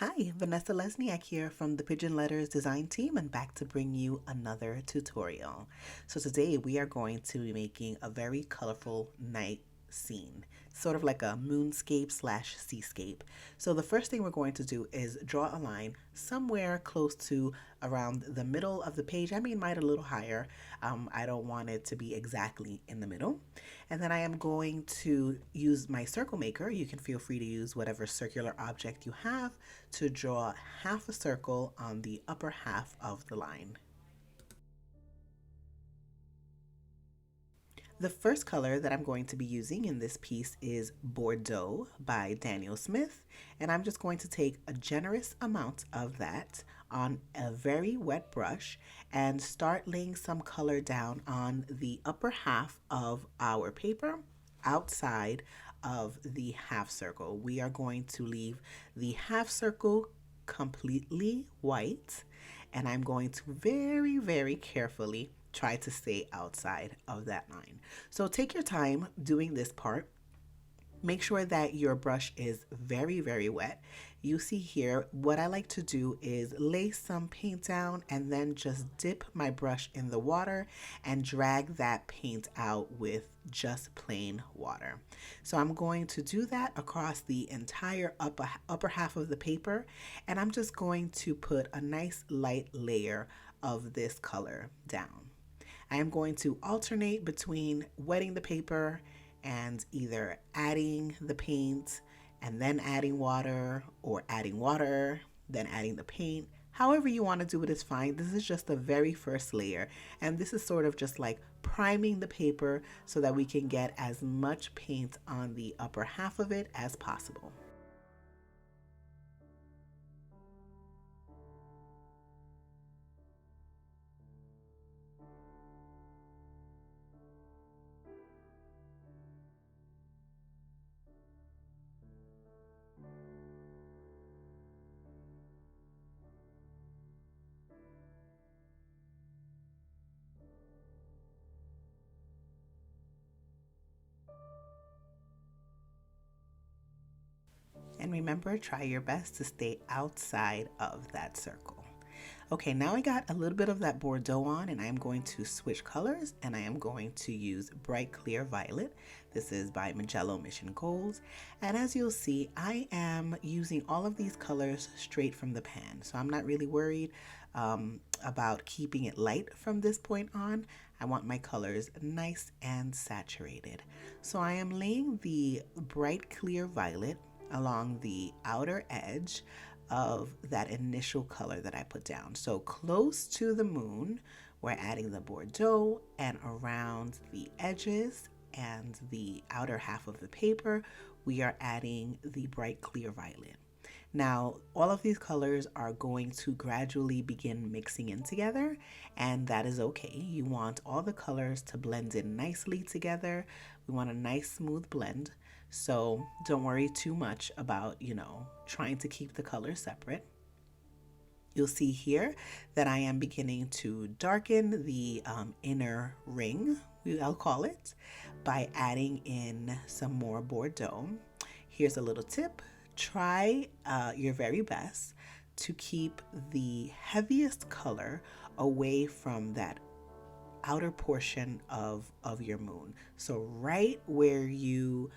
Hi, Vanessa Lesniak here from the Pigeon Letters Design Team and back to bring you another tutorial. So today we are going to be making a very colorful night scene, sort of like a moonscape slash seascape. So the first thing we're going to do is draw a line somewhere close to around the middle of the page. I mean, might a little higher. I don't want it to be exactly in the middle. And then I am going to use my circle maker. You can feel free to use whatever circular object you have to draw half a circle on the upper half of the line. The first color that I'm going to be using in this piece is Bordeaux by Daniel Smith, and I'm just going to take a generous amount of that on a very wet brush and start laying some color down on the upper half of our paper outside of the half circle. We are going to leave the half circle completely white, and I'm going to very carefully try to stay outside of that line. So take your time doing this part. Make sure that your brush is very wet. You see here, what I like to do is lay some paint down and then just dip my brush in the water and drag that paint out with just plain water. So I'm going to do that across the entire upper half of the paper, and I'm just going to put a nice light layer of this color down. I am going to alternate between wetting the paper and either adding the paint and then adding water, or adding water, then adding the paint. However you want to do it is fine. This is just the very first layer, and this is sort of just like priming the paper so that we can get as much paint on the upper half of it as possible. And remember, try your best to stay outside of that circle. Okay, now I got a little bit of that Bordeaux on, and I'm going to switch colors, and I am going to use Bright Clear Violet. This is by Magello Mission Gold. And as you'll see, I am using all of these colors straight from the pan. So I'm not really worried about keeping it light from this point on. I want my colors nice and saturated. So I am laying the Bright Clear Violet along the outer edge of that initial color that I put down. So close to the moon, we're adding the Bordeaux, and around the edges and the outer half of the paper, we are adding the Bright Clear Violet. Now, all of these colors are going to gradually begin mixing in together, and that is okay. You want all the colors to blend in nicely together. We want a nice smooth blend. So don't worry too much about, trying to keep the colors separate. You'll see here that I am beginning to darken the inner ring, I'll call it, by adding in some more Bordeaux. Here's a little tip. Try your very best to keep the heaviest color away from that outer portion of your moon. So right where you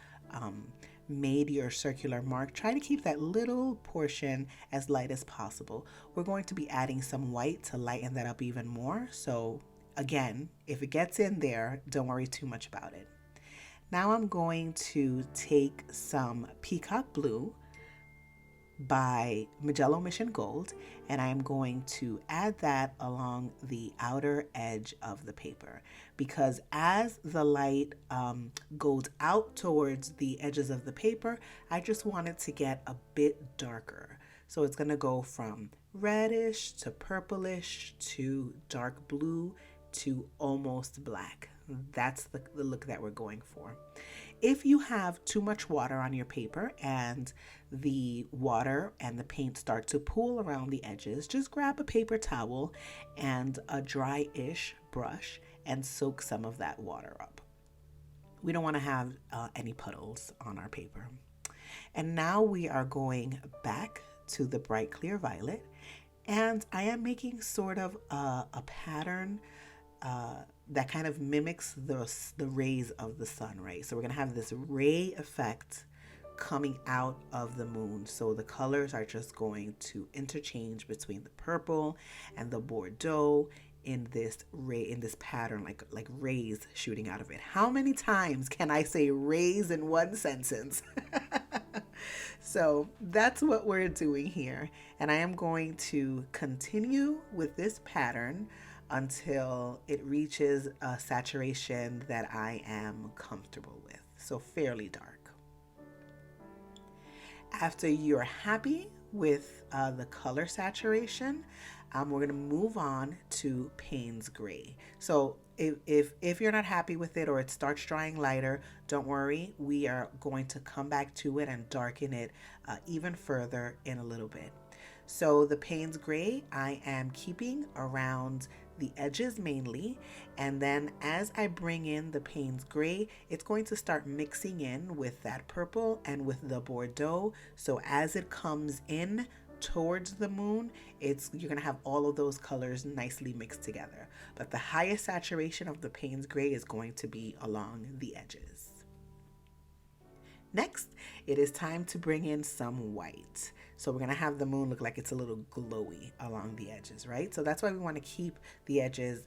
made your circular mark, try to keep that little portion as light as possible. We're going to be adding some white to lighten that up even more. So again, if it gets in there, don't worry too much about it. Now I'm going to take some Peacock Blue by Magello Mission Gold, and I'm going to add that along the outer edge of the paper, because as the light goes out towards the edges of the paper, I just want it to get a bit darker. So it's going to go from reddish to purplish to dark blue to almost black. That's the look that we're going for. If you have too much water on your paper and the water and the paint start to pool around the edges, just grab a paper towel and a dry-ish brush and soak some of that water up. We don't want to have any puddles on our paper. And now we are going back to the bright clear violet. And I am making sort of a pattern that kind of mimics the rays of the sun, right? So we're gonna have this ray effect coming out of the moon. So the colors are just going to interchange between the purple and the Bordeaux in this pattern, like rays shooting out of it. How many times can I say rays in one sentence? So that's what we're doing here. And I am going to continue with this pattern until it reaches a saturation that I am comfortable with. So fairly dark. After you're happy with the color saturation, we're going to move on to Payne's Gray. So if you're not happy with it or it starts drying lighter, don't worry. We are going to come back to it and darken it even further in a little bit. So the Payne's Gray, I am keeping around the edges mainly, and then as I bring in the Payne's Gray, it's going to start mixing in with that purple and with the Bordeaux. So as it comes in towards the moon, you're gonna have all of those colors nicely mixed together. But the highest saturation of the Payne's Gray is going to be along the edges. Next, it is time to bring in some white. So we're gonna have the moon look like it's a little glowy along the edges, right? So that's why we wanna keep the edges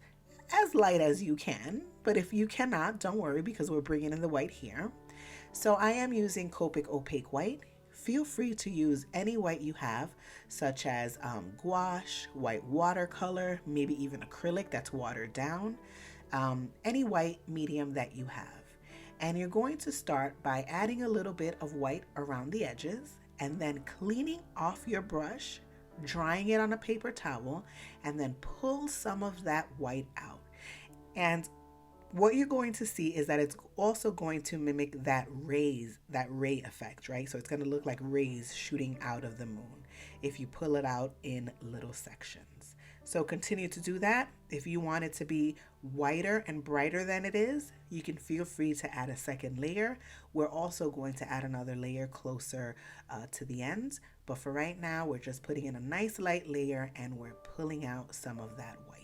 as light as you can, but if you cannot, don't worry because we're bringing in the white here. So I am using Copic Opaque White. Feel free to use any white you have, such as gouache, white watercolor, maybe even acrylic that's watered down, any white medium that you have. And you're going to start by adding a little bit of white around the edges and then cleaning off your brush, drying it on a paper towel, and then pull some of that white out. And what you're going to see is that it's also going to mimic that ray effect, right? So it's going to look like rays shooting out of the moon if you pull it out in little sections. So continue to do that. If you want it to be whiter and brighter than it is, you can feel free to add a second layer. We're also going to add another layer closer to the ends. But for right now, we're just putting in a nice light layer and we're pulling out some of that white.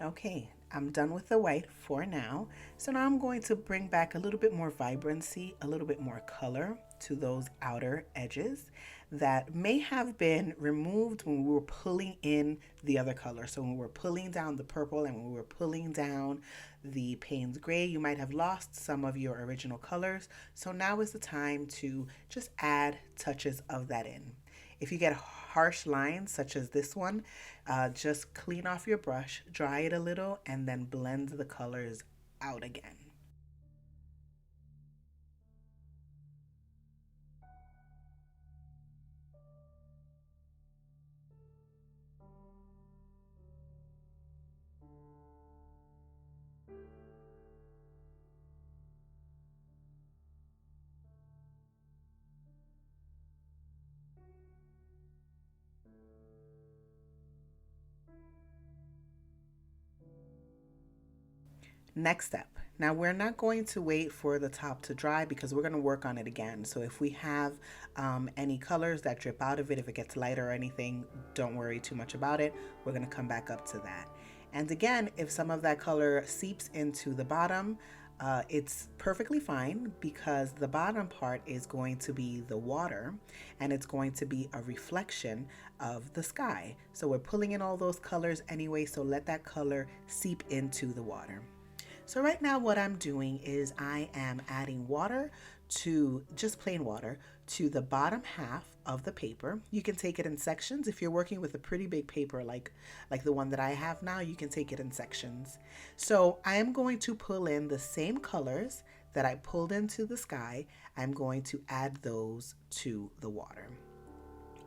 Okay, I'm done with the white for now. So now I'm going to bring back a little bit more vibrancy, a little bit more color to those outer edges that may have been removed when we were pulling in the other color. So when we were pulling down the purple and when we were pulling down the Payne's Gray, you might have lost some of your original colors. So now is the time to just add touches of that in. If you get harsh lines such as this one, just clean off your brush, dry it a little, and then blend the colors out again. Next step. Now we're not going to wait for the top to dry because we're going to work on it again. So if we have any colors that drip out of it, if it gets lighter or anything, don't worry too much about it. We're going to come back up to that. And again, if some of that color seeps into the bottom, it's perfectly fine because the bottom part is going to be the water and it's going to be a reflection of the sky. So we're pulling in all those colors anyway, so let that color seep into the water. So right now what I'm doing is I am adding water to just plain water to the bottom half of the paper. You can take it in sections. If you're working with a pretty big paper like the one that I have now, you can take it in sections. So I am going to pull in the same colors that I pulled into the sky. I'm going to add those to the water.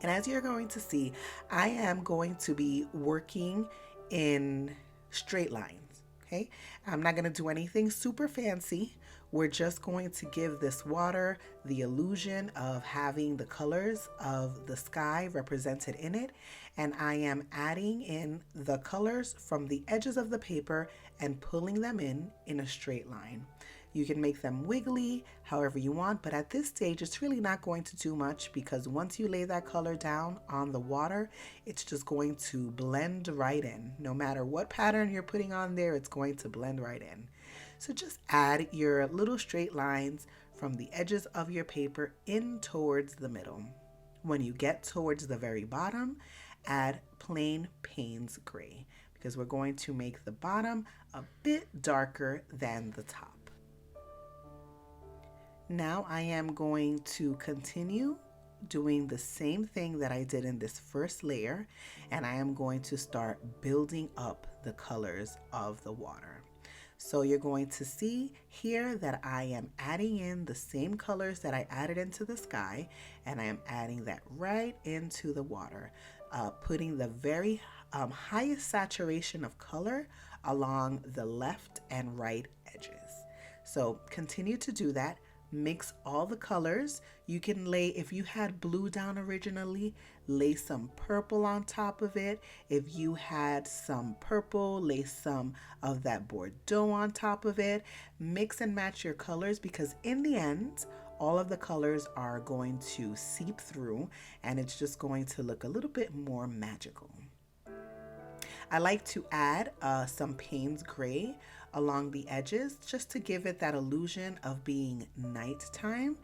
And as you're going to see, I am going to be working in straight lines. Okay, I'm not going to do anything super fancy. We're just going to give this water the illusion of having the colors of the sky represented in it. And I am adding in the colors from the edges of the paper and pulling them in a straight line. You can make them wiggly however you want, but at this stage, it's really not going to do much because once you lay that color down on the water, it's just going to blend right in. No matter what pattern you're putting on there, it's going to blend right in. So just add your little straight lines from the edges of your paper in towards the middle. When you get towards the very bottom, add plain Payne's gray because we're going to make the bottom a bit darker than the top. Now I am going to continue doing the same thing that I did in this first layer, and I am going to start building up the colors of the water. So you're going to see here that I am adding in the same colors that I added into the sky, and I am adding that right into the water, putting the very highest saturation of color along the left and right edges. So continue to do that. Mix all the colors. You can lay, if you had blue down originally, lay some purple on top of it. If you had some purple, lay some of that Bordeaux on top of it. Mix and match your colors because in the end, all of the colors are going to seep through and it's just going to look a little bit more magical. I like to add some Payne's gray along the edges just to give it that illusion of being nighttime,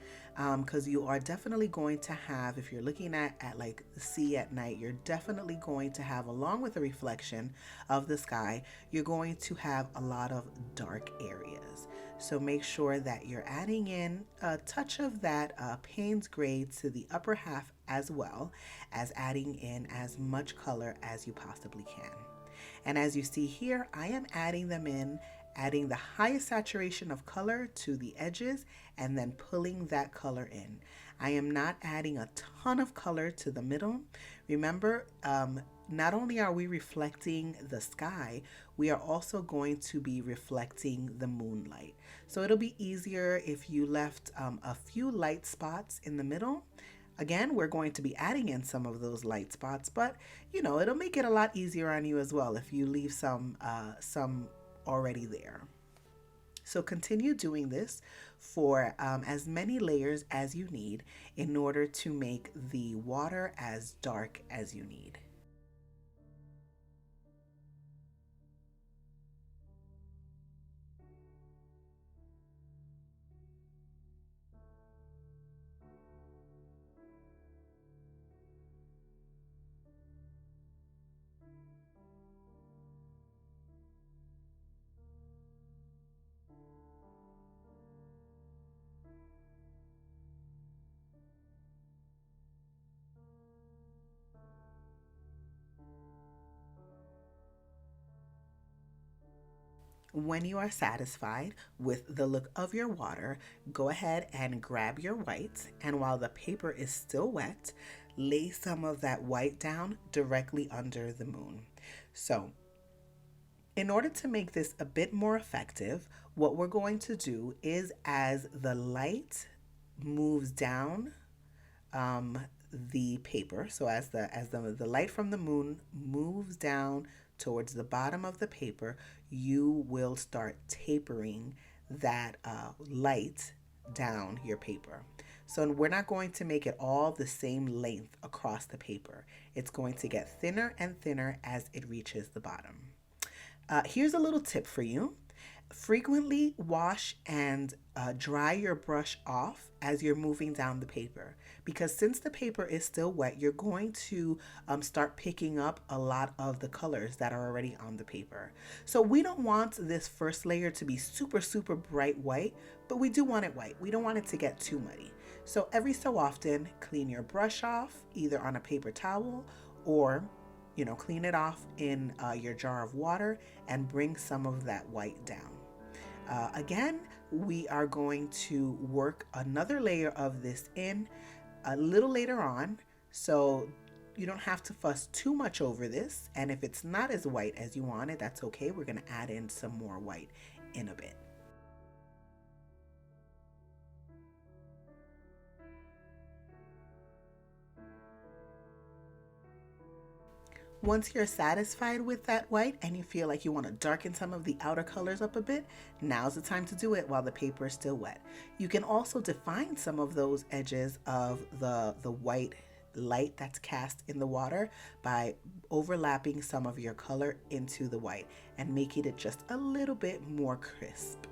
because you are definitely going to have, if you're looking at like the sea at night, you're definitely going to have, along with the reflection of the sky, you're going to have a lot of dark areas. So make sure that you're adding in a touch of that Payne's gray to the upper half, as well as adding in as much color as you possibly can. And as you see here, I am adding them in, adding the highest saturation of color to the edges and then pulling that color in. I am not adding a ton of color to the middle. Remember, not only are we reflecting the sky, we are also going to be reflecting the moonlight. So it'll be easier if you left a few light spots in the middle. Again, we're going to be adding in some of those light spots, but you know, it'll make it a lot easier on you as well if you leave some already there. So continue doing this for as many layers as you need in order to make the water as dark as you need. When you are satisfied with the look of your water, go ahead and grab your white, and while the paper is still wet, lay some of that white down directly under the moon. So in order to make this a bit more effective, what we're going to do is, as the light moves down the paper, so as the light from the moon moves down towards the bottom of the paper, you will start tapering that light down your paper. So we're not going to make it all the same length across the paper. It's going to get thinner and thinner as it reaches the bottom. Here's a little tip for you. Frequently wash and dry your brush off as you're moving down the paper, because since the paper is still wet, you're going to start picking up a lot of the colors that are already on the paper. So we don't want this first layer to be super, super bright white, but we do want it white. We don't want it to get too muddy. So every so often, clean your brush off either on a paper towel or clean it off in your jar of water and bring some of that white down. Again, we are going to work another layer of this in a little later on. So you don't have to fuss too much over this. And if it's not as white as you want it, that's okay. We're going to add in some more white in a bit. Once you're satisfied with that white and you feel like you want to darken some of the outer colors up a bit, now's the time to do it while the paper is still wet. You can also define some of those edges of the white light that's cast in the water by overlapping some of your color into the white and making it just a little bit more crisp.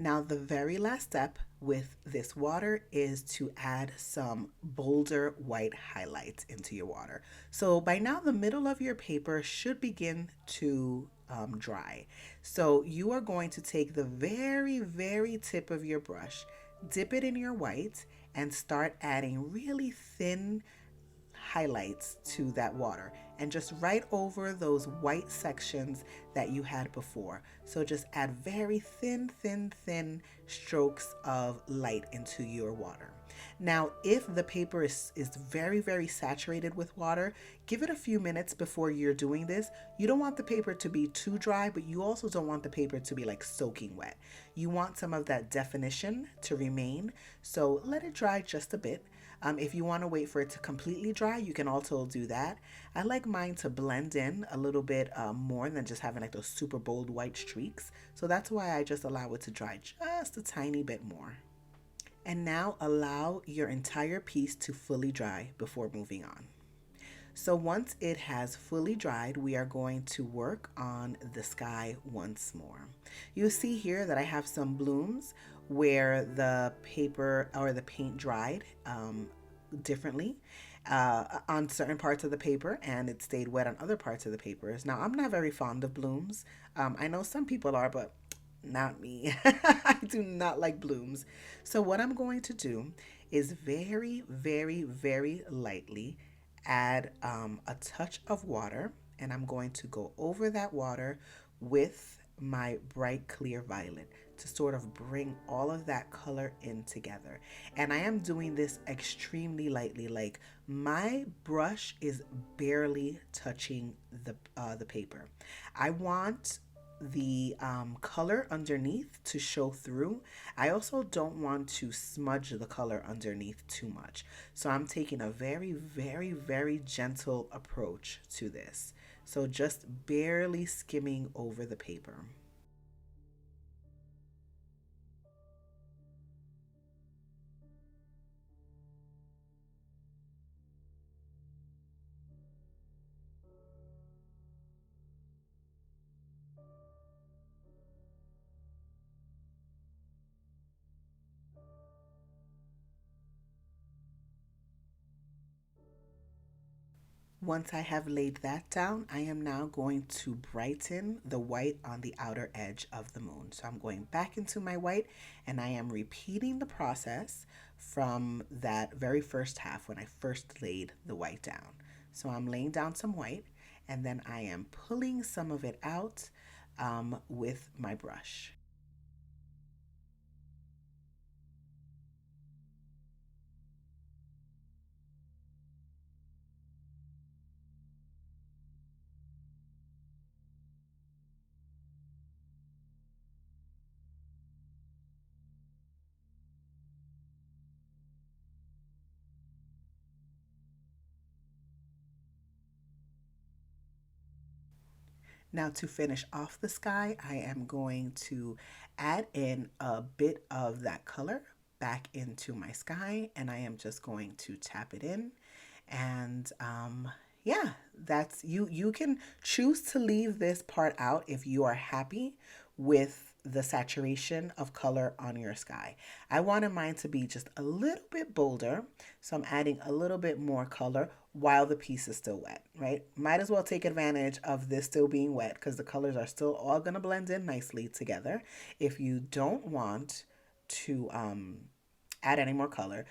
Now, the very last step with this water is to add some bolder white highlights into your water. So by now, the middle of your paper should begin to dry. So you are going to take the very tip of your brush, dip it in your white, and start adding really thin highlights to that water and just right over those white sections that you had before. So just add very thin strokes of light into your water. Now, if the paper is very saturated with water, give it a few minutes before you're doing this. You don't want the paper to be too dry, but you also don't want the paper to be like soaking wet. You want some of that definition to remain. So let it dry just a bit. If you want to wait for it to completely dry, you can also do that. I like mine to blend in a little bit more than just having like those super bold white streaks. So that's why I just allow it to dry just a tiny bit more. And now allow your entire piece to fully dry before moving on. So once it has fully dried, we are going to work on the sky once more. You'll see here that I have some blooms where the paper or the paint dried differently on certain parts of the paper and it stayed wet on other parts of the papers. Now, I'm not very fond of blooms. I know some people are, but not me. I do not like blooms. So what I'm going to do is very lightly add a touch of water, and I'm going to go over that water with my bright clear violet to sort of bring all of that color in together. And I am doing this extremely lightly, like my brush is barely touching the paper. I want the color underneath to show through. I also don't want to smudge the color underneath too much. So I'm taking a very gentle approach to this. So just barely skimming over the paper. Once I have laid that down, I am now going to brighten the white on the outer edge of the moon. So I'm going back into my white and I am repeating the process from that very first half when I first laid the white down. So I'm laying down some white and then I am pulling some of it out with my brush. Now to finish off the sky, I am going to add in a bit of that color back into my sky and I am just going to tap it in and yeah, that's you can choose to leave this part out if you are happy with the saturation of color on your sky. I wanted mine to be just a little bit bolder, so I'm adding a little bit more color while the piece is still wet, right? Might as well take advantage of this still being wet because the colors are still all gonna blend in nicely together. If you don't want to add any more color,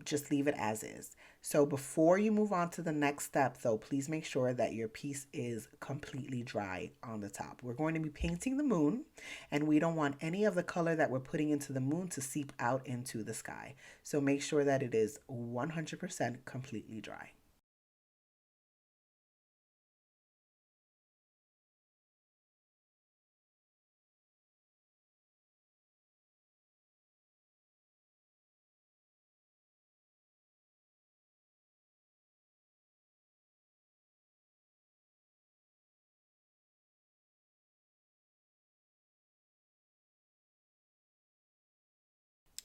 just leave it as is. So before you move on to the next step though, please make sure that your piece is completely dry on the top. We're going to be painting the moon and we don't want any of the color that we're putting into the moon to seep out into the sky. So make sure that it is 100% completely dry.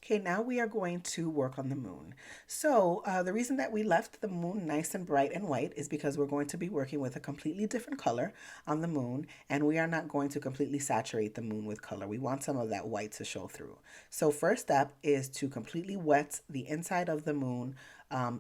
Okay, now we are going to work on the moon. So the reason that we left the moon nice and bright and white is because we're going to be working with a completely different color on the moon, and we are not going to completely saturate the moon with color. We want some of that white to show through. So first step is to completely wet the inside of the moon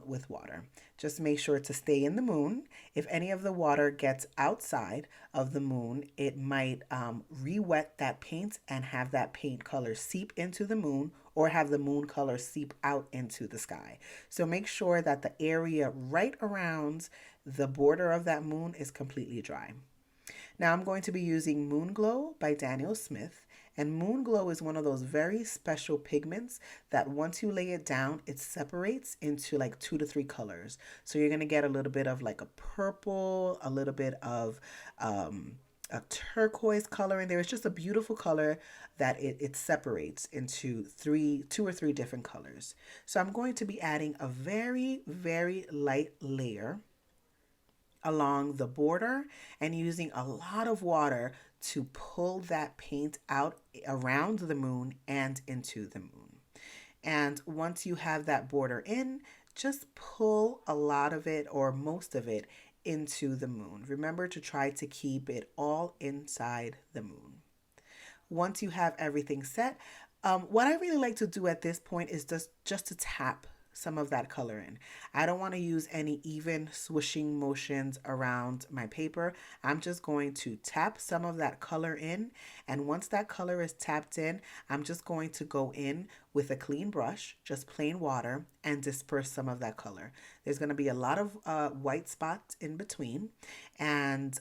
with water. Just make sure to stay in the moon. If any of the water gets outside of the moon, it might re-wet that paint and have that paint color seep into the moon or have the moon color seep out into the sky. So make sure that the area right around the border of that moon is completely dry. Now I'm going to be using Moon Glow by Daniel Smith. And Moon Glow is one of those very special pigments that once you lay it down, it separates into like 2 to 3 colors. So you're going to get a little bit of like a purple, a little bit of a turquoise color in there. It's just a beautiful color that it separates into 2 or 3 different colors. So I'm going to be adding a very, very light layer along the border and using a lot of water to pull that paint out around the moon and into the moon. And once you have that border in, just pull a lot of it or most of it into the moon. Remember to try to keep it all inside the moon. Once you have everything set, what I really like to do at this point is just to tap some of that color in. I don't want to use any even swishing motions around my paper. I'm just going to tap some of that color in. And once that color is tapped in, I'm just going to go in with a clean brush, just plain water, and disperse some of that color. There's going to be a lot of white spots in between. And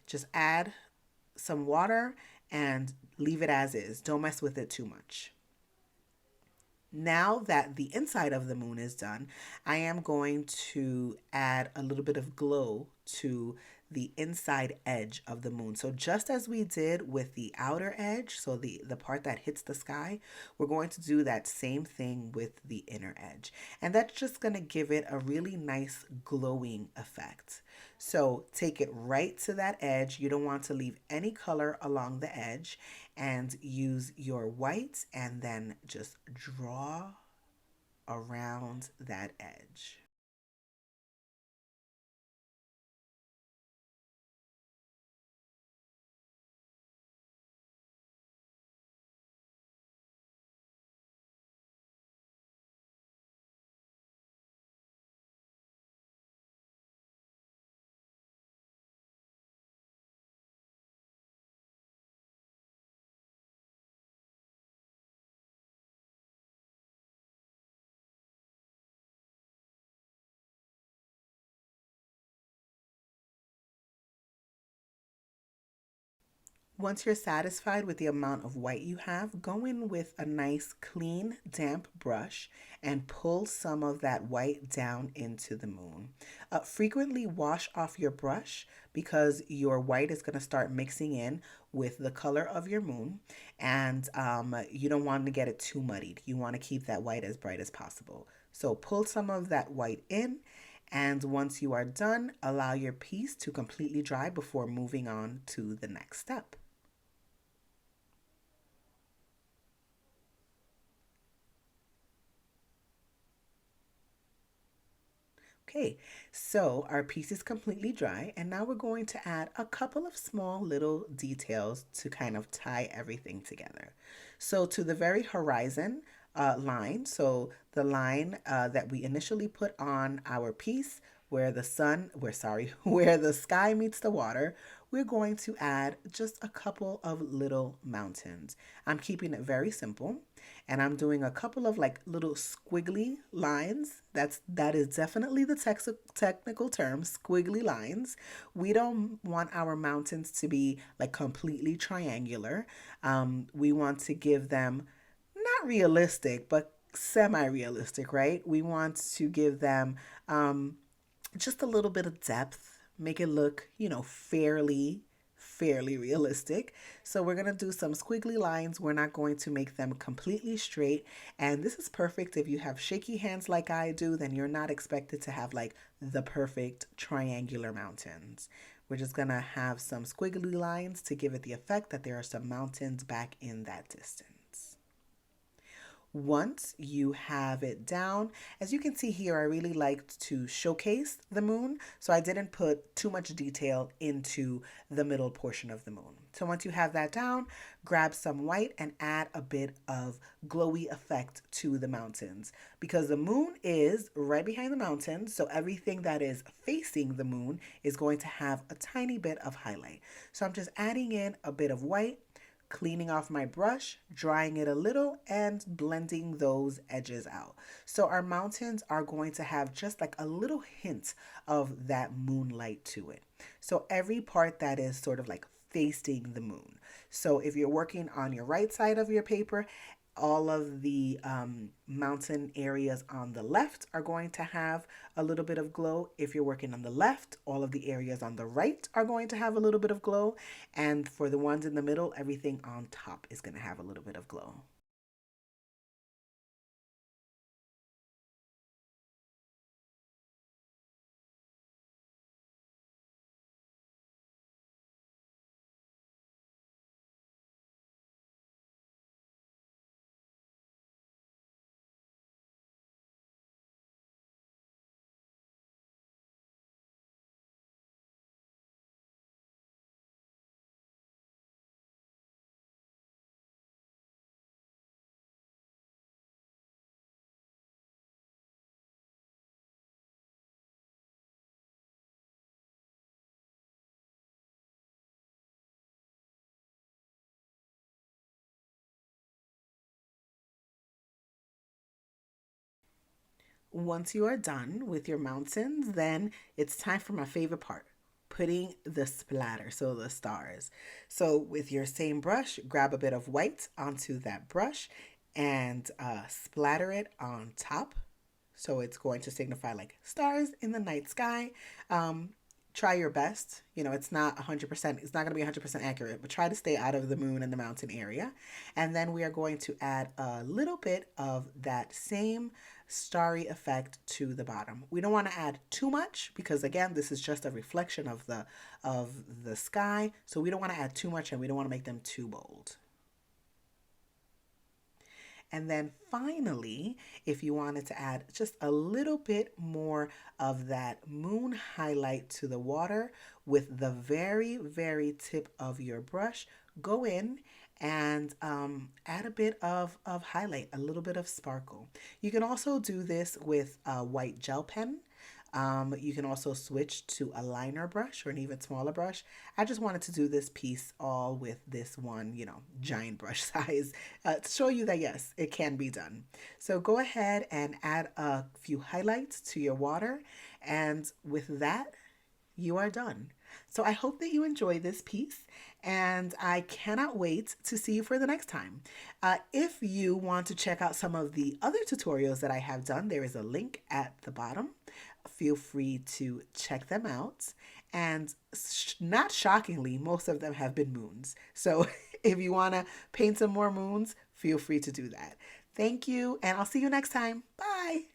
just add some water and leave it as is. Don't mess with it too much. Now that the inside of the moon is done, I am going to add a little bit of glow to the inside edge of the moon. So just as we did with the outer edge, so the part that hits the sky, we're going to do that same thing with the inner edge. And that's just going to give it a really nice glowing effect. So take it right to that edge. You don't want to leave any color along the edge, and use your white and then just draw around that edge. Once you're satisfied with the amount of white you have, go in with a nice clean, damp brush and pull some of that white down into the moon. Frequently wash off your brush because your white is going to start mixing in with the color of your moon, and you don't want to get it too muddied. You want to keep that white as bright as possible. So pull some of that white in, and once you are done, allow your piece to completely dry before moving on to the next step. Okay, so our piece is completely dry, and now we're going to add a couple of small little details to kind of tie everything together. So to the very horizon line, so the line that we initially put on our piece where the sun, where sorry, where the sky meets the water, we're going to add just a couple of little mountains. I'm keeping it very simple, and I'm doing a couple of like little squiggly lines. That is definitely the technical term, squiggly lines. We don't want our mountains to be like completely triangular. We want to give them not realistic, but semi-realistic, right? We want to give them just a little bit of depth, make it look, fairly realistic. So we're going to do some squiggly lines. We're not going to make them completely straight. And this is perfect if you have shaky hands like I do, then you're not expected to have like the perfect triangular mountains. We're just going to have some squiggly lines to give it the effect that there are some mountains back in that distance. Once you have it down, as you can see here, I really liked to showcase the moon, so I didn't put too much detail into the middle portion of the moon. So once you have that down, grab some white and add a bit of glowy effect to the mountains, because the moon is right behind the mountains, so everything that is facing the moon is going to have a tiny bit of highlight. So I'm just adding in a bit of white, cleaning off my brush, drying it a little, and blending those edges out. So our mountains are going to have just like a little hint of that moonlight to it. So every part that is sort of like facing the moon. So if you're working on your right side of your paper, all of the mountain areas on the left are going to have a little bit of glow. If you're working on the left, all of the areas on the right are going to have a little bit of glow. And for the ones in the middle, everything on top is going to have a little bit of glow. Once you are done with your mountains, then it's time for my favorite part, putting the splatter, so the stars. So with your same brush, grab a bit of white onto that brush and splatter it on top. So it's going to signify like stars in the night sky. Um, try your best. You know, it's not 100%, it's not going to be 100% accurate, but try to stay out of the moon and the mountain area. And then we are going to add a little bit of that same starry effect to the bottom. We don't want to add too much because again, this is just a reflection of the sky. So we don't want to add too much and we don't want to make them too bold. And then finally, if you wanted to add just a little bit more of that moon highlight to the water with the very, very tip of your brush, go in and add a bit of highlight, a little bit of sparkle. You can also do this with a white gel pen. You can also switch to a liner brush or an even smaller brush. I just wanted to do this piece all with this one, you know, giant brush size to show you that yes, it can be done. So go ahead and add a few highlights to your water. And with that, you are done. So I hope that you enjoy this piece and I cannot wait to see you for the next time. If you want to check out some of the other tutorials that I have done, there is a link at the bottom. Feel free to check them out. And not shockingly, most of them have been moons. So if you want to paint some more moons, feel free to do that. Thank you, and I'll see you next time. Bye.